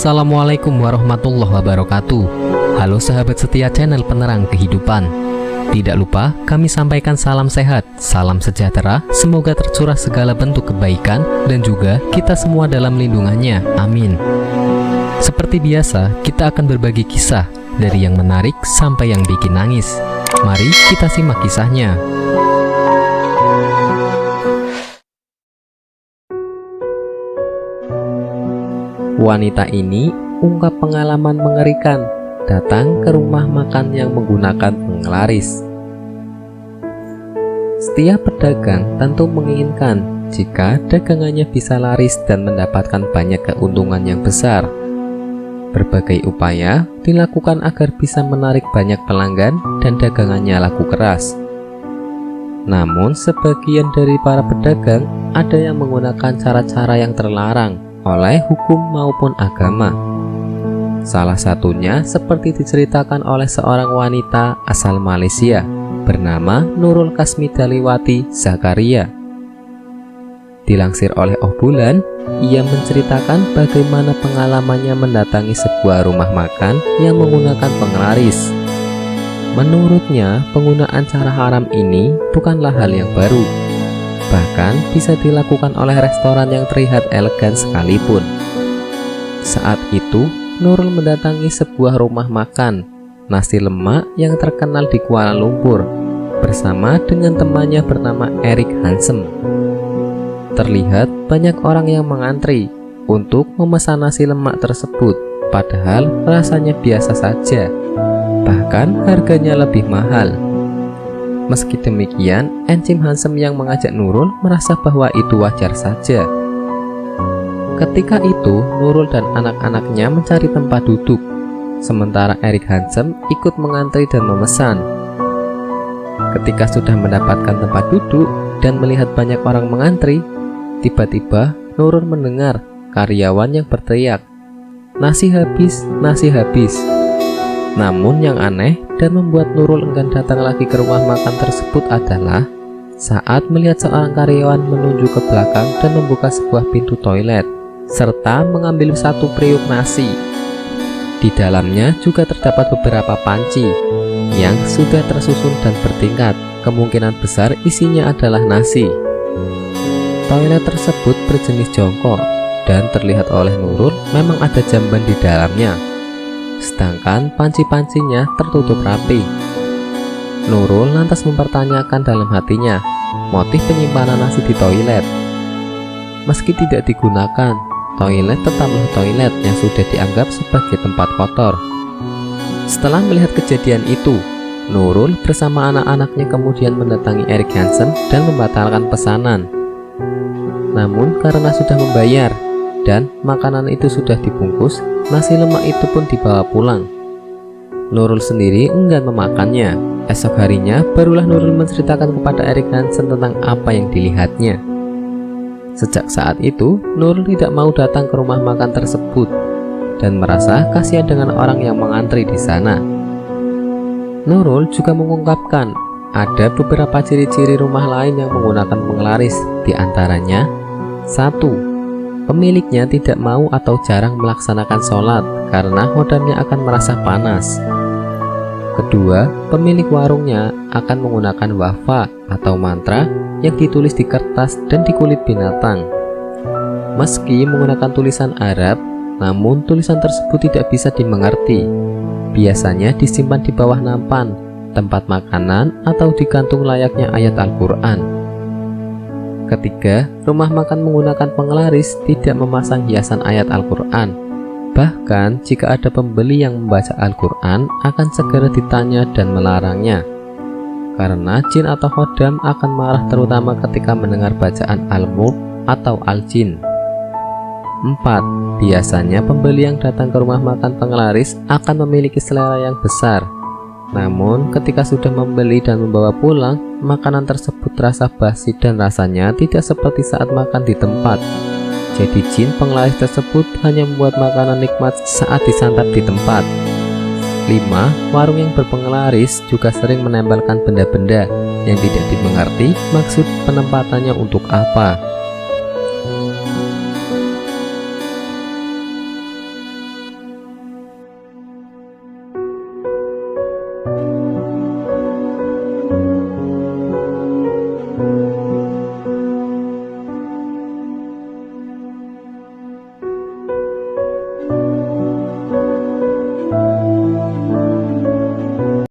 Assalamualaikum warahmatullahi wabarakatuh. Halo sahabat setia channel Penerang Kehidupan. Tidak lupa kami sampaikan salam sehat, salam sejahtera. Semoga tercurah segala bentuk kebaikan dan juga kita semua dalam lindungannya. Amin. Seperti biasa, kita akan berbagi kisah dari yang menarik sampai yang bikin nangis. Mari kita simak kisahnya. Wanita ini ungkap pengalaman mengerikan datang ke rumah makan yang menggunakan penglaris. Setiap pedagang tentu menginginkan jika dagangannya bisa laris dan mendapatkan banyak keuntungan yang besar. Berbagai upaya dilakukan agar bisa menarik banyak pelanggan dan dagangannya laku keras. Namun sebagian dari para pedagang ada yang menggunakan cara-cara yang terlarang oleh hukum maupun agama. Salah satunya seperti diceritakan oleh seorang wanita asal Malaysia bernama Nurul Kasmidaliwati Zakaria. Dilansir oleh Oh Bulan, ia menceritakan bagaimana pengalamannya mendatangi sebuah rumah makan yang menggunakan penglaris. Menurutnya, penggunaan cara haram ini bukanlah hal yang baru. Bahkan bisa dilakukan oleh restoran yang terlihat elegan sekalipun. Saat itu, Nurul mendatangi sebuah rumah makan nasi lemak yang terkenal di Kuala Lumpur bersama dengan temannya bernama Erik Hansem. Terlihat banyak orang yang mengantri untuk memesan nasi lemak tersebut, padahal rasanya biasa saja. Bahkan harganya lebih mahal. Meski demikian, Encim Hansem yang mengajak Nurul merasa bahwa itu wajar saja. Ketika itu, Nurul dan anak-anaknya mencari tempat duduk, sementara Erik Hansem ikut mengantri dan memesan. Ketika sudah mendapatkan tempat duduk dan melihat banyak orang mengantri, tiba-tiba Nurul mendengar karyawan yang berteriak, "Nasi habis, nasi habis." Namun yang aneh dan membuat Nurul enggan datang lagi ke rumah makan tersebut adalah saat melihat seorang karyawan menuju ke belakang dan membuka sebuah pintu toilet serta mengambil satu periuk nasi. Di dalamnya juga terdapat beberapa panci yang sudah tersusun dan bertingkat. Kemungkinan besar isinya adalah nasi. Toilet tersebut berjenis jongkok dan terlihat oleh Nurul memang ada jamban di dalamnya. Sedangkan panci-pancinya tertutup rapi. Nurul lantas mempertanyakan dalam hatinya motif penyimpanan nasi di toilet. Meski tidak digunakan, toilet tetaplah toilet yang sudah dianggap sebagai tempat kotor. Setelah melihat kejadian itu, Nurul bersama anak-anaknya kemudian mendatangi Erik Hansem dan membatalkan pesanan. Namun karena sudah membayar dan makanan itu sudah dibungkus, nasi lemak itu pun dibawa pulang. Nurul sendiri enggan memakannya. Esok harinya barulah Nurul menceritakan kepada Erik Hansem tentang apa yang dilihatnya. Sejak saat itu, Nurul tidak mau datang ke rumah makan tersebut dan merasa kasihan dengan orang yang mengantri di sana. Nurul juga mengungkapkan ada beberapa ciri-ciri rumah lain yang menggunakan penglaris, di antaranya 1. Pemiliknya tidak mau atau jarang melaksanakan sholat karena hodamnya akan merasa panas. Kedua, pemilik warungnya akan menggunakan wafa atau mantra yang ditulis di kertas dan di kulit binatang. Meski menggunakan tulisan Arab, namun tulisan tersebut tidak bisa dimengerti. Biasanya disimpan di bawah nampan, tempat makanan, atau digantung layaknya ayat Al-Quran. Ketiga, rumah makan menggunakan penglaris tidak memasang hiasan ayat Al-Quran. Bahkan jika ada pembeli yang membaca Al-Quran akan segera ditanya dan melarangnya, karena jin atau khodam akan marah terutama ketika mendengar bacaan Al-Mulk atau Al-Jin. 4. Biasanya pembeli yang datang ke rumah makan penglaris akan memiliki selera yang besar. Namun ketika sudah membeli dan membawa pulang, makanan tersebut terasa basi dan rasanya tidak seperti saat makan di tempat. Jadi jin penglaris tersebut hanya membuat makanan nikmat saat disantap di tempat. 5. Warung yang berpenglaris juga sering menempelkan benda-benda yang tidak dimengerti maksud penempatannya untuk apa.